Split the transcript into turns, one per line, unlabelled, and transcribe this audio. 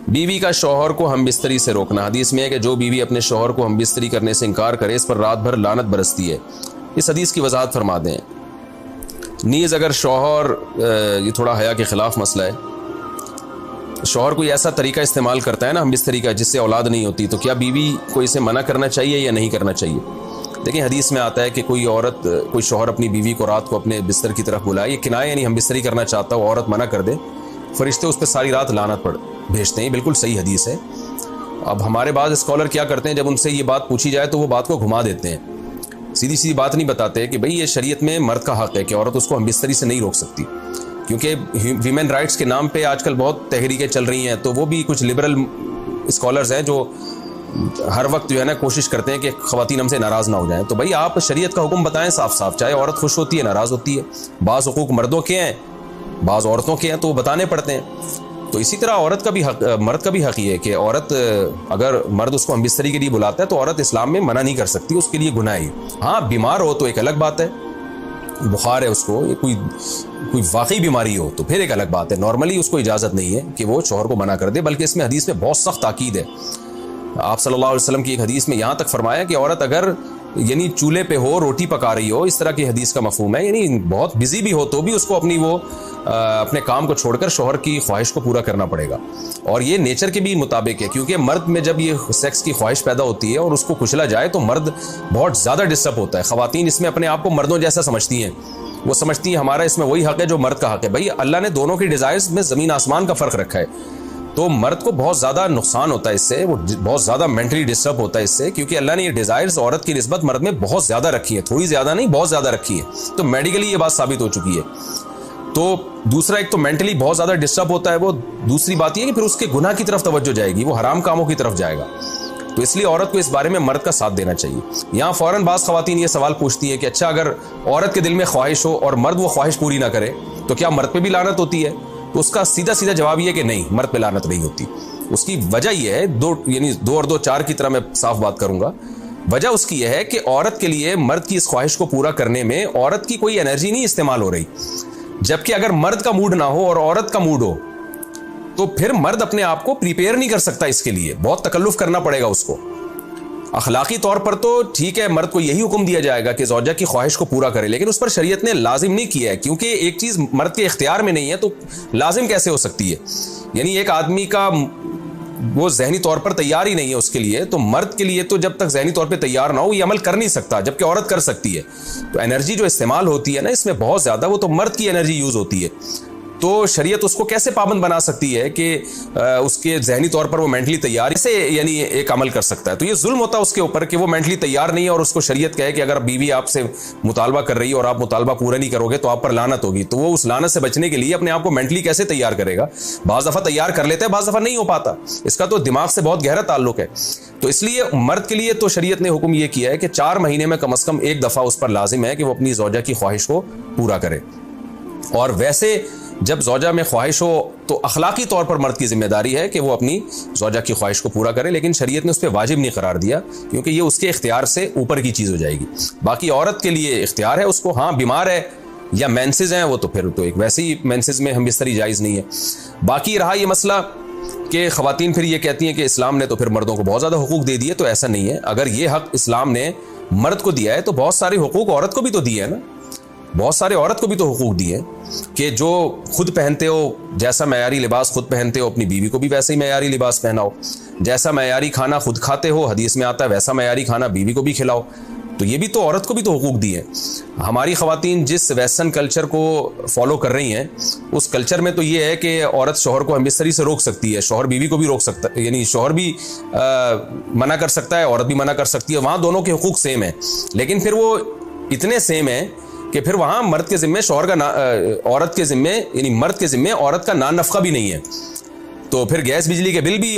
بیوی کا شوہر کو ہم بستری سے روکنا. حدیث میں ہے کہ جو بیوی اپنے شوہر کو ہم بستری کرنے سے انکار کرے اس پر رات بھر لعنت برستی ہے. اس حدیث کی وضاحت فرما دیں. نیز اگر شوہر، یہ تھوڑا حیا کے خلاف مسئلہ ہے، شوہر کوئی ایسا طریقہ استعمال کرتا ہے نا ہم بستری کا جس سے اولاد نہیں ہوتی، تو کیا بیوی کو اسے منع کرنا چاہیے یا نہیں کرنا چاہیے؟ دیکھیں حدیث میں آتا ہے کہ کوئی عورت، کوئی شوہر اپنی بیوی کو رات کو اپنے بستر کی طرف بلائے، یہ کنایہ یعنی ہم بستری کرنا چاہتا ہو، عورت منع کر دے، فرشتے اس پہ ساری رات لعنت بھیجتے ہیں. بالکل صحیح حدیث ہے. اب ہمارے بعض اسکالر کیا کرتے ہیں، جب ان سے یہ بات پوچھی جائے تو وہ بات کو گھما دیتے ہیں، سیدھی سیدھی بات نہیں بتاتے کہ بھئی یہ شریعت میں مرد کا حق ہے کہ عورت اس کو ہم بستری سے نہیں روک سکتی. کیونکہ ویمن رائٹس کے نام پہ آج کل بہت تحریکیں چل رہی ہیں، تو وہ بھی کچھ لبرل اسکالرز ہیں جو ہر وقت جو ہے نا کوشش کرتے ہیں کہ خواتین ہم سے ناراض نہ ہو جائیں. تو بھئی آپ شریعت کا حکم بتائیں صاف صاف، چاہے عورت خوش ہوتی ہے ناراض ہوتی ہے، بعض حقوق مردوں کے ہیں بعض عورتوں کے ہیں تو وہ بتانے پڑتے ہیں. تو اسی طرح عورت کا بھی حق، مرد کا بھی حق یہ ہے کہ عورت، اگر مرد اس کو ہم بستری کے لیے بلاتا ہے تو عورت اسلام میں منع نہیں کر سکتی، اس کے لیے گناہ ہے. ہاں بیمار ہو تو ایک الگ بات ہے، بخار ہے اس کو، کوئی واقعی بیماری ہو تو پھر ایک الگ بات ہے. نارملی اس کو اجازت نہیں ہے کہ وہ شوہر کو منع کر دے، بلکہ اس میں حدیث میں بہت سخت تاکید ہے. آپ صلی اللہ علیہ وسلم کی ایک حدیث میں یہاں تک فرمایا کہ عورت اگر یعنی چولہے پہ ہو، روٹی پکا رہی ہو، اس طرح کی حدیث کا مفہوم ہے، یعنی بہت بزی بھی ہو تو بھی اس کو اپنے کام کو چھوڑ کر شوہر کی خواہش کو پورا کرنا پڑے گا. اور یہ نیچر کے بھی مطابق ہے، کیونکہ مرد میں جب یہ سیکس کی خواہش پیدا ہوتی ہے اور اس کو کچلا جائے تو مرد بہت زیادہ ڈسٹرب ہوتا ہے. خواتین اس میں اپنے آپ کو مردوں جیسا سمجھتی ہیں، وہ سمجھتی ہیں ہمارا اس میں وہی حق ہے جو مرد کا حق ہے. بھائی اللہ نے دونوں کی ڈیزائرز میں زمین آسمان کا فرق رکھا ہے، تو مرد کو بہت زیادہ نقصان ہوتا ہے اس سے، وہ بہت زیادہ مینٹلی ڈسٹرب ہوتا ہے اس سے، کیونکہ اللہ نے یہ ڈیزائرز عورت کی نسبت مرد میں بہت زیادہ رکھی ہے، تھوڑی زیادہ نہیں بہت زیادہ رکھی ہے. تو میڈیکلی یہ بات ثابت ہو چکی ہے. تو دوسرا ایک تو مینٹلی بہت زیادہ ڈسٹرب ہوتا ہے وہ، دوسری بات یہ ہے کہ پھر اس کے گناہ کی طرف توجہ جائے گی، وہ حرام کاموں کی طرف جائے گا. تو اس لیے عورت کو اس بارے میں مرد کا ساتھ دینا چاہیے. یہاں فوراً بعض خواتین یہ سوال پوچھتی ہیں کہ اچھا اگر عورت کے دل میں خواہش ہو اور مرد وہ خواہش پوری نہ کرے تو کیا مرد پہ بھی لعنت ہوتی ہے؟ تو اس کا سیدھا سیدھا جواب یہ ہے کہ نہیں، مرد پہ لعنت نہیں ہوتی. اس کی وجہ یہ ہے، دو اور دو چار کی طرح میں صاف بات کروں گا. وجہ اس کی یہ ہے کہ عورت کے لیے مرد کی اس خواہش کو پورا کرنے میں عورت کی کوئی انرجی نہیں استعمال ہو رہی، جبکہ اگر مرد کا موڈ نہ ہو اور عورت کا موڈ ہو تو پھر مرد اپنے آپ کو پریپیئر نہیں کر سکتا، اس کے لیے بہت تکلف کرنا پڑے گا اس کو. اخلاقی طور پر تو ٹھیک ہے، مرد کو یہی حکم دیا جائے گا کہ زوجہ کی خواہش کو پورا کرے، لیکن اس پر شریعت نے لازم نہیں کیا ہے، کیونکہ ایک چیز مرد کے اختیار میں نہیں ہے تو لازم کیسے ہو سکتی ہے؟ یعنی ایک آدمی کا وہ ذہنی طور پر تیار ہی نہیں ہے اس کے لیے، تو مرد کے لیے تو جب تک ذہنی طور پہ تیار نہ ہو یہ عمل کر نہیں سکتا، جبکہ عورت کر سکتی ہے. تو انرجی جو استعمال ہوتی ہے نا اس میں بہت زیادہ، وہ تو مرد کی انرجی یوز ہوتی ہے. تو شریعت اس کو کیسے پابند بنا سکتی ہے کہ اس کے ذہنی طور پر وہ مینٹلی تیار سے یعنی ایک عمل کر سکتا ہے؟ تو یہ ظلم ہوتا ہے اس کے اوپر کہ وہ مینٹلی تیار نہیں ہے اور اس کو شریعت کہے کہ اگر بیوی آپ سے مطالبہ کر رہی ہے اور آپ مطالبہ پورا نہیں کرو گے تو آپ پر لعنت ہوگی. تو وہ اس لعنت سے بچنے کے لیے اپنے آپ کو مینٹلی کیسے تیار کرے گا؟ بعض دفعہ تیار کر لیتا ہے، بعض دفعہ نہیں ہو پاتا. اس کا تو دماغ سے بہت گہرا تعلق ہے. تو اس لیے مرد کے لیے تو شریعت نے حکم یہ کیا ہے کہ 4 مہینے میں کم از کم ایک دفعہ اس پر لازم ہے کہ وہ اپنی زوجہ کی خواہش کو پورا کرے. اور ویسے جب زوجہ میں خواہش ہو تو اخلاقی طور پر مرد کی ذمہ داری ہے کہ وہ اپنی زوجہ کی خواہش کو پورا کرے، لیکن شریعت نے اس پہ واجب نہیں قرار دیا کیونکہ یہ اس کے اختیار سے اوپر کی چیز ہو جائے گی. باقی عورت کے لیے اختیار ہے اس کو، ہاں بیمار ہے یا مینسز ہیں وہ تو پھر تو ایک ویسے ہی مینسز میں ہم بستری جائز نہیں ہے. باقی رہا یہ مسئلہ کہ خواتین پھر یہ کہتی ہیں کہ اسلام نے تو پھر مردوں کو بہت زیادہ حقوق دے دیے، تو ایسا نہیں ہے. اگر یہ حق اسلام نے مرد کو دیا ہے تو بہت سارے حقوق عورت کو بھی تو دیے ہیں نا، بہت سارے عورت کو بھی تو حقوق دیے کہ جو خود پہنتے ہو، جیسا معیاری لباس خود پہنتے ہو اپنی بیوی کو بھی ویسے ہی معیاری لباس پہناؤ، جیسا معیاری کھانا خود کھاتے ہو حدیث میں آتا ہے ویسا معیاری کھانا بیوی کو بھی کھلاؤ. تو یہ بھی تو عورت کو بھی تو حقوق دیے. ہماری خواتین جس ویسٹرن کلچر کو فالو کر رہی ہیں اس کلچر میں تو یہ ہے کہ عورت شوہر کو ہم بستری سے روک سکتی ہے، شوہر بیوی کو بھی روک سکتا ہے، یعنی شوہر بھی منع کر سکتا ہے، عورت بھی منع کر سکتی ہے. وہاں دونوں کے حقوق سیم ہیں، لیکن پھر وہ اتنے سیم ہیں کہ پھر وہاں مرد کے ذمے شوہر کا عورت کے ذمے یعنی مرد کے ذمے عورت کا نان نفقہ بھی نہیں ہے. تو پھر گیس بجلی کے بل بھی